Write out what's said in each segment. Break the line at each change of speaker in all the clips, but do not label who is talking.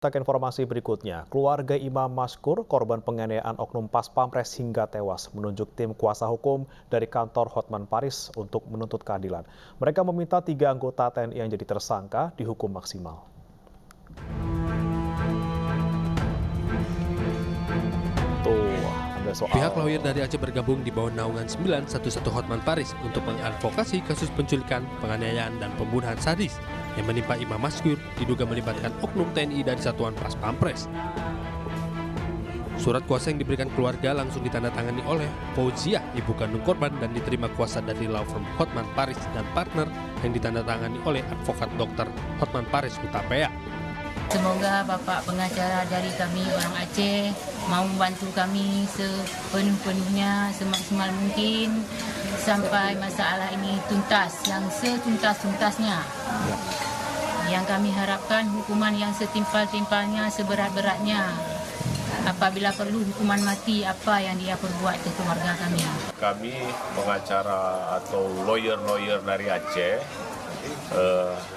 Kita ke informasi berikutnya, keluarga Imam Maskur, korban penganiayaan oknum Pas Pampres hingga tewas, menunjuk tim kuasa hukum dari kantor Hotman Paris untuk menuntut keadilan. Mereka meminta 3 anggota TNI yang jadi tersangka dihukum maksimal.
Pihak lawyer dari Aceh bergabung di bawah naungan 911 Hotman Paris untuk mengadvokasi kasus penculikan, penganiayaan, dan pembunuhan sadis yang menimpa Imam Maskur diduga melibatkan oknum TNI dari Satuan Pas Pampres. Surat kuasa yang diberikan keluarga langsung ditandatangani oleh Fauziah, ibu kandung korban, dan diterima kuasa dari law firm Hotman Paris dan partner yang ditandatangani oleh advokat dokter Hotman Paris Hutapea.
Semoga Bapak pengacara dari kami orang Aceh mau membantu kami sepenuh-penuhnya, semaksimal mungkin sampai masalah ini tuntas, yang setuntas-tuntasnya. Yang kami harapkan hukuman yang setimpal-timpalnya, seberat-beratnya. Apabila perlu hukuman mati, apa yang dia perbuat ke keluarga kami.
Kami pengacara atau lawyer-lawyer dari Aceh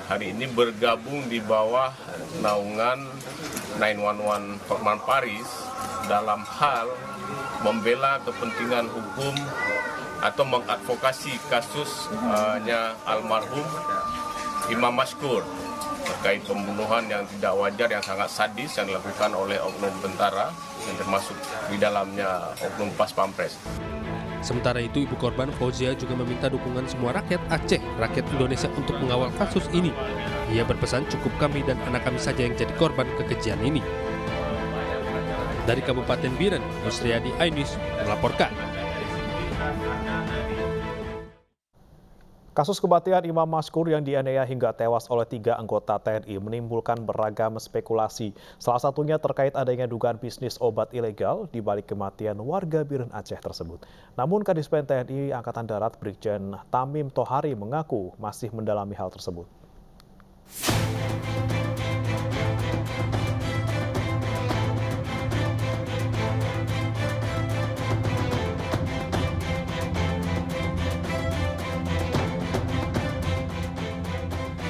hari ini bergabung di bawah naungan 911 Hotman Paris dalam hal membela kepentingan hukum atau mengadvokasi kasusnya almarhum Imam Maskur terkait pembunuhan yang tidak wajar, yang sangat sadis yang dilakukan oleh oknum tentara yang termasuk di dalamnya oknum Pas Pampres.
Sementara itu, ibu korban Fauziah juga meminta dukungan semua rakyat Aceh, rakyat Indonesia untuk mengawal kasus ini. Ia berpesan cukup kami dan anak kami saja yang jadi korban kekejian ini. Dari Kabupaten Biren, Nusriadi Ainus melaporkan.
Kasus kematian Imam Maskur yang dianiaya hingga tewas oleh 3 anggota TNI menimbulkan beragam spekulasi. Salah satunya terkait adanya dugaan bisnis obat ilegal di balik kematian warga Biren Aceh tersebut. Namun Kadispen TNI Angkatan Darat Brigjen Tamim Tohari mengaku masih mendalami hal tersebut.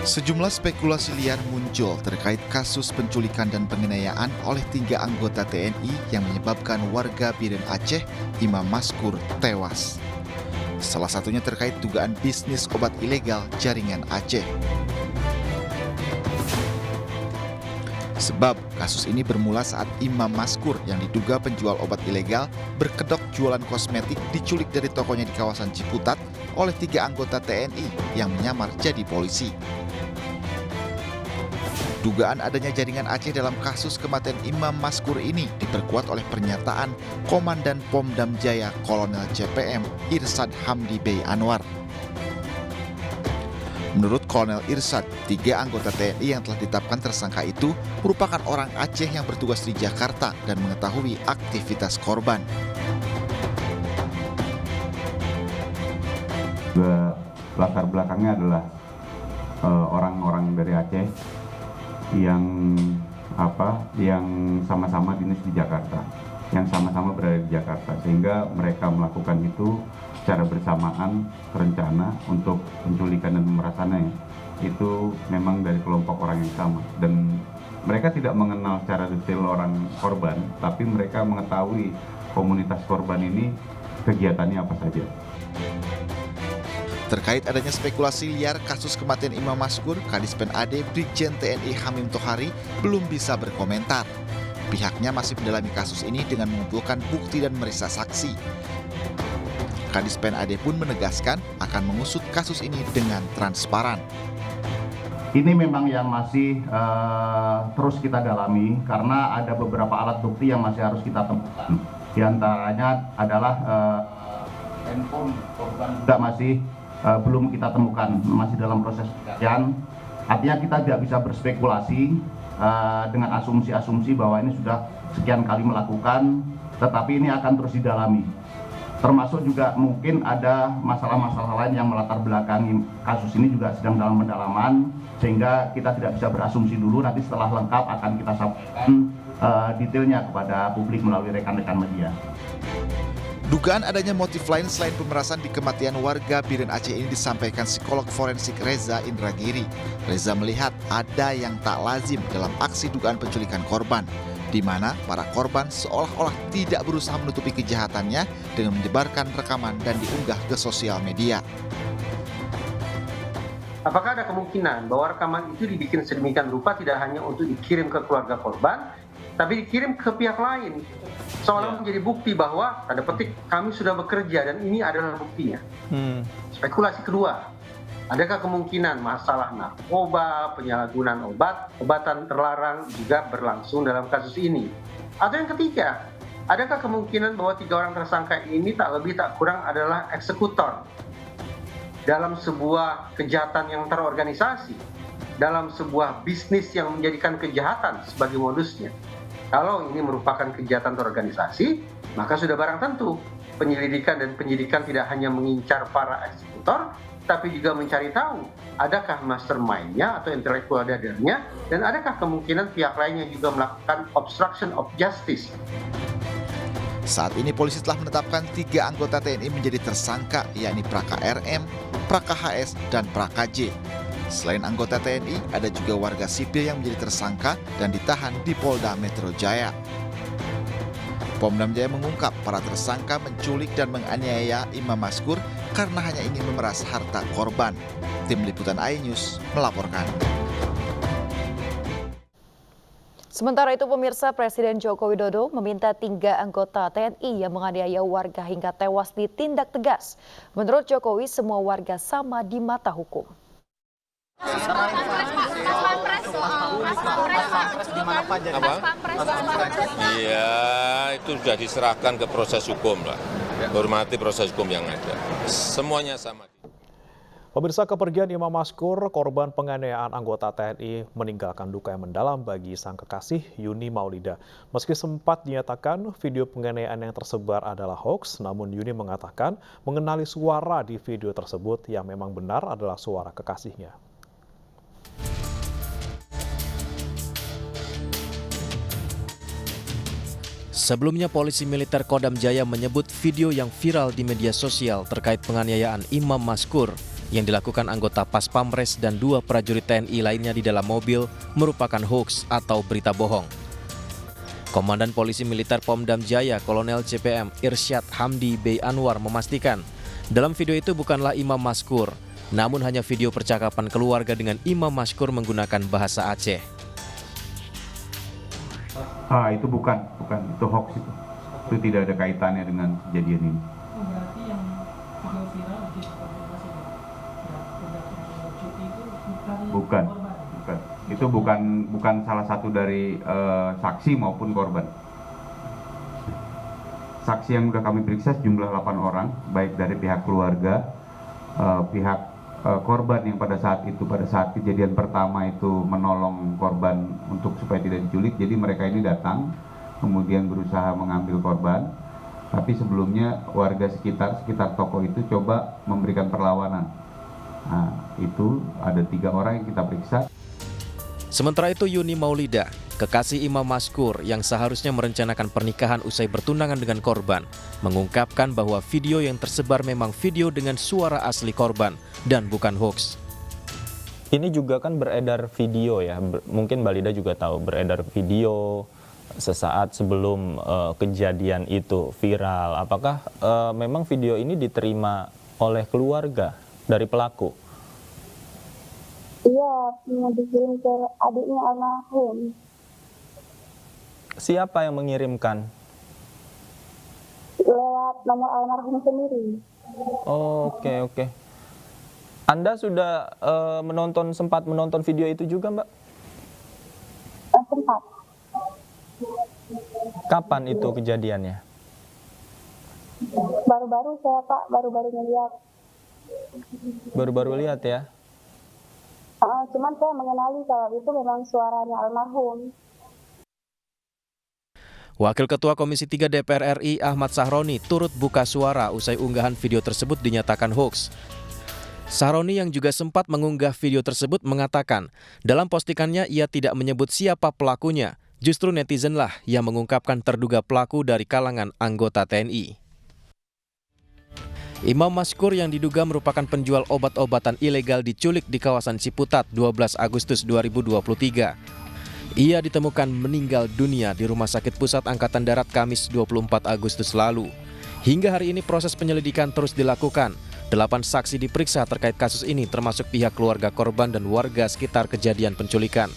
Sejumlah spekulasi liar muncul terkait kasus penculikan dan penganiayaan oleh 3 anggota TNI yang menyebabkan warga Biren Aceh, Imam Maskur, tewas. Salah satunya terkait dugaan bisnis obat ilegal jaringan Aceh. Sebab kasus ini bermula saat Imam Maskur yang diduga penjual obat ilegal berkedok jualan kosmetik diculik dari tokonya di kawasan Ciputat oleh 3 anggota TNI yang menyamar jadi polisi. Dugaan adanya jaringan Aceh dalam kasus kematian Imam Maskur ini diperkuat oleh pernyataan Komandan Pomdam Jaya Kolonel CPM Irsad Hamdi Bey Anwar. Menurut Kolonel Irsad, 3 anggota TNI yang telah ditetapkan tersangka itu merupakan orang Aceh yang bertugas di Jakarta dan mengetahui aktivitas korban.
Latar belakangnya adalah orang-orang dari Aceh yang sama-sama dinas di Jakarta, yang sama-sama berada di Jakarta, sehingga mereka melakukan itu secara bersamaan, terencana untuk penculikan dan pemerasannya itu memang dari kelompok orang yang sama, dan mereka tidak mengenal secara detail orang korban, tapi mereka mengetahui komunitas korban ini kegiatannya apa saja.
Terkait adanya spekulasi liar kasus kematian Imam Maskur, Kadispen AD Brigjen TNI Hamim Tohari belum bisa berkomentar. Pihaknya masih mendalami kasus ini dengan mengumpulkan bukti dan memeriksa saksi. Kadispen AD pun menegaskan akan mengusut kasus ini dengan transparan.
Ini memang yang masih terus kita dalami karena ada beberapa alat bukti yang masih harus kita temukan. Di antaranya adalah handphone korban juga masih belum kita temukan, masih dalam proses pencarian. Artinya kita tidak bisa berspekulasi dengan asumsi-asumsi bahwa ini sudah sekian kali melakukan, tetapi ini akan terus didalami. Termasuk juga mungkin ada masalah-masalah lain yang melatar belakangi kasus ini juga sedang dalam pendalaman, sehingga kita tidak bisa berasumsi dulu, nanti setelah lengkap akan kita sampaikan detailnya kepada publik melalui rekan-rekan media.
Dugaan adanya motif lain selain pemerasan di kematian warga Biren Aceh ini disampaikan psikolog forensik Reza Indragiri. Reza melihat ada yang tak lazim dalam aksi dugaan penculikan korban, di mana para korban seolah-olah tidak berusaha menutupi kejahatannya dengan menyebarkan rekaman dan diunggah ke sosial media.
Apakah ada kemungkinan bahwa rekaman itu dibikin sedemikian rupa tidak hanya untuk dikirim ke keluarga korban, tapi dikirim ke pihak lain, seolah menjadi bukti bahwa, tanda petik, kami sudah bekerja dan ini adalah buktinya. Spekulasi kedua, adakah kemungkinan masalah narkoba, penyalahgunaan obatan terlarang juga berlangsung dalam kasus ini? Atau yang ketiga, adakah kemungkinan bahwa 3 orang tersangka ini tak lebih tak kurang adalah eksekutor dalam sebuah kejahatan yang terorganisasi, dalam sebuah bisnis yang menjadikan kejahatan sebagai modusnya? Kalau ini merupakan kejahatan terorganisasi, maka sudah barang tentu penyelidikan dan penyidikan tidak hanya mengincar para eksekutor, tapi juga mencari tahu adakah mastermind-nya atau intellectual dadernya, dan adakah kemungkinan pihak lainnya juga melakukan obstruction of justice.
Saat ini polisi telah menetapkan 3 anggota TNI menjadi tersangka, yakni Praka RM, Praka HS, dan Praka J. Selain anggota TNI, ada juga warga sipil yang menjadi tersangka dan ditahan di Polda Metro Jaya. Pom Dam Jaya mengungkap para tersangka menculik dan menganiaya Imam Maskur karena hanya ingin memeras harta korban. Tim Liputan iNews melaporkan.
Sementara itu pemirsa, Presiden Joko Widodo meminta 3 anggota TNI yang menganiaya warga hingga tewas ditindak tegas. Menurut Jokowi, semua warga sama di mata hukum.
Iya, itu sudah diserahkan ke proses hukum lah. Hormati proses hukum yang ada. Semuanya sama.
Pemirsa, kepergian Imam Maskur, korban penganiayaan anggota TNI, meninggalkan duka yang mendalam bagi sang kekasih Yuni Maulida. Meski sempat dinyatakan video penganiayaan yang tersebar adalah hoax, namun Yuni mengatakan mengenali suara di video tersebut yang memang benar adalah suara kekasihnya.
Sebelumnya, polisi militer Kodam Jaya menyebut video yang viral di media sosial terkait penganiayaan Imam Maskur yang dilakukan anggota Pas Pamres dan 2 prajurit TNI lainnya di dalam mobil merupakan hoaks atau berita bohong. Komandan Polisi Militer Pomdam Jaya, Kolonel CPM Irsyad Hamdi B. Anwar memastikan, dalam video itu bukanlah Imam Maskur, namun hanya video percakapan keluarga dengan Imam Maskur menggunakan bahasa Aceh.
Itu bukan, itu hoax itu. Itu tidak ada kaitannya dengan kejadian ini.
Berarti yang video viral
bukan. Itu bukan salah satu dari saksi maupun korban. Saksi yang sudah kami periksa jumlah 8 orang, baik dari pihak keluarga, pihak korban yang pada saat kejadian pertama itu menolong korban untuk supaya tidak diculik. Jadi mereka ini datang, kemudian berusaha mengambil korban. Tapi sebelumnya warga sekitar toko itu coba memberikan perlawanan. Nah, itu ada 3 orang yang kita periksa.
Sementara itu, Yuni Maulida, kekasih Imam Maskur yang seharusnya merencanakan pernikahan usai bertunangan dengan korban, mengungkapkan bahwa video yang tersebar memang video dengan suara asli korban dan bukan hoax.
Ini juga kan beredar video ya, mungkin Mbak Lida juga tahu, beredar video sesaat sebelum kejadian itu viral. Apakah memang video ini diterima oleh keluarga dari pelaku?
Iya, dikirim ke adiknya almarhum.
Siapa yang mengirimkan?
Lewat nomor almarhum sendiri.
Oh, oke. Anda sudah sempat menonton video itu juga, Mbak?
Sempat.
Kapan itu kejadiannya?
Baru-baru saya, Pak, baru-baru ngeliat.
Baru-baru lihat ya?
Cuman saya mengenali kalau itu memang suaranya almarhum.
Wakil Ketua Komisi 3 DPR RI Ahmad Sahroni turut buka suara usai unggahan video tersebut dinyatakan hoax. Sahroni yang juga sempat mengunggah video tersebut mengatakan, dalam postingannya ia tidak menyebut siapa pelakunya, justru netizenlah yang mengungkapkan terduga pelaku dari kalangan anggota TNI. Imam Maskur yang diduga merupakan penjual obat-obatan ilegal diculik di kawasan Ciputat 12 Agustus 2023. Ia ditemukan meninggal dunia di Rumah Sakit Pusat Angkatan Darat Kamis 24 Agustus lalu. Hingga hari ini proses penyelidikan terus dilakukan. 8 saksi diperiksa terkait kasus ini termasuk pihak keluarga korban dan warga sekitar kejadian penculikan.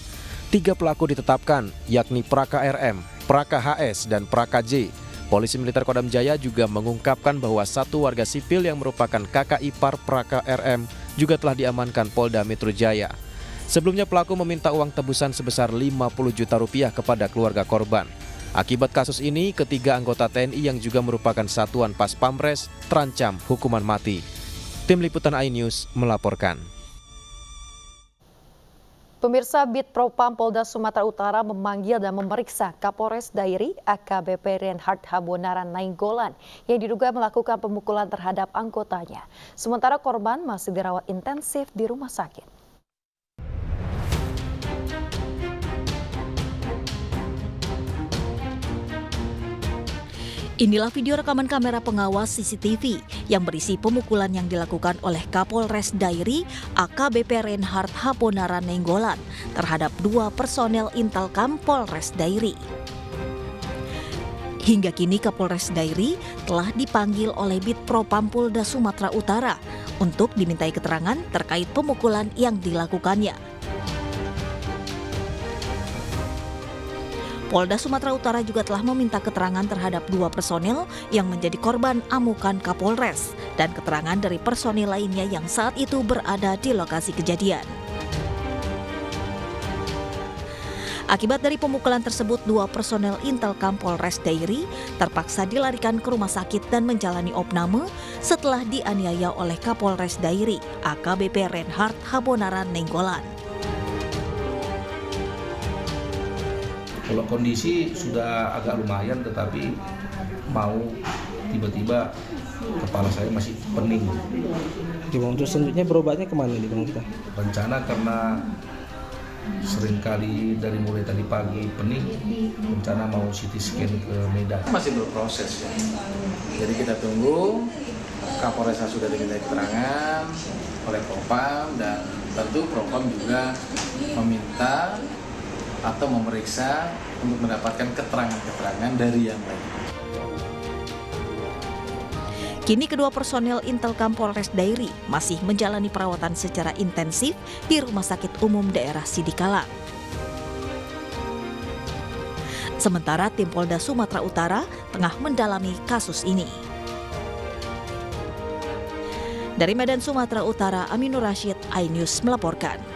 3 pelaku ditetapkan yakni Praka RM, Praka HS, dan Praka J. Polisi Militer Kodam Jaya juga mengungkapkan bahwa 1 warga sipil yang merupakan kakak ipar Praka RM juga telah diamankan Polda Metro Jaya. Sebelumnya pelaku meminta uang tebusan sebesar 50 juta rupiah kepada keluarga korban. Akibat kasus ini, ketiga anggota TNI yang juga merupakan satuan Pas Pamres terancam hukuman mati. Tim Liputan iNews melaporkan.
Pemirsa, Bid Propam Polda Sumatera Utara memanggil dan memeriksa Kapolres Dairi AKBP Reinhard Habonaran Nainggolan yang diduga melakukan pemukulan terhadap anggotanya. Sementara korban masih dirawat intensif di rumah sakit.
Inilah video rekaman kamera pengawas CCTV yang berisi pemukulan yang dilakukan oleh Kapolres Dairi AKBP Reinhard Habonaran Nainggolan terhadap 2 personel Intelkam Polres Dairi. Hingga kini Kapolres Dairi telah dipanggil oleh Bid Propam Polda Sumatera Utara untuk dimintai keterangan terkait pemukulan yang dilakukannya. Polda Sumatera Utara juga telah meminta keterangan terhadap 2 personel yang menjadi korban amukan Kapolres dan keterangan dari personel lainnya yang saat itu berada di lokasi kejadian. Akibat dari pemukulan tersebut, 2 personel Intelkam Polres Dairi terpaksa dilarikan ke rumah sakit dan menjalani opname setelah dianiaya oleh Kapolres Dairi AKBP Reinhard Habonaran Nainggolan.
Kalau kondisi sudah agak lumayan, tetapi mau tiba-tiba kepala saya masih pening.
Untuk selanjutnya berobatnya kemana nih kita?
Rencana karena seringkali dari mulai tadi pagi pening, rencana mau CT scan ke Medan.
Masih berproses ya. Jadi kita tunggu, Kapolres sudah diminta keterangan oleh Propam dan tentu Propam juga meminta atau memeriksa untuk mendapatkan keterangan-keterangan dari yang lain.
Kini kedua personel Intelkam Polres Dairi masih menjalani perawatan secara intensif di Rumah Sakit Umum Daerah Sidikalang. Sementara tim Polda Sumatera Utara tengah mendalami kasus ini. Dari Medan, Sumatera Utara, Aminur Rashid, iNews melaporkan.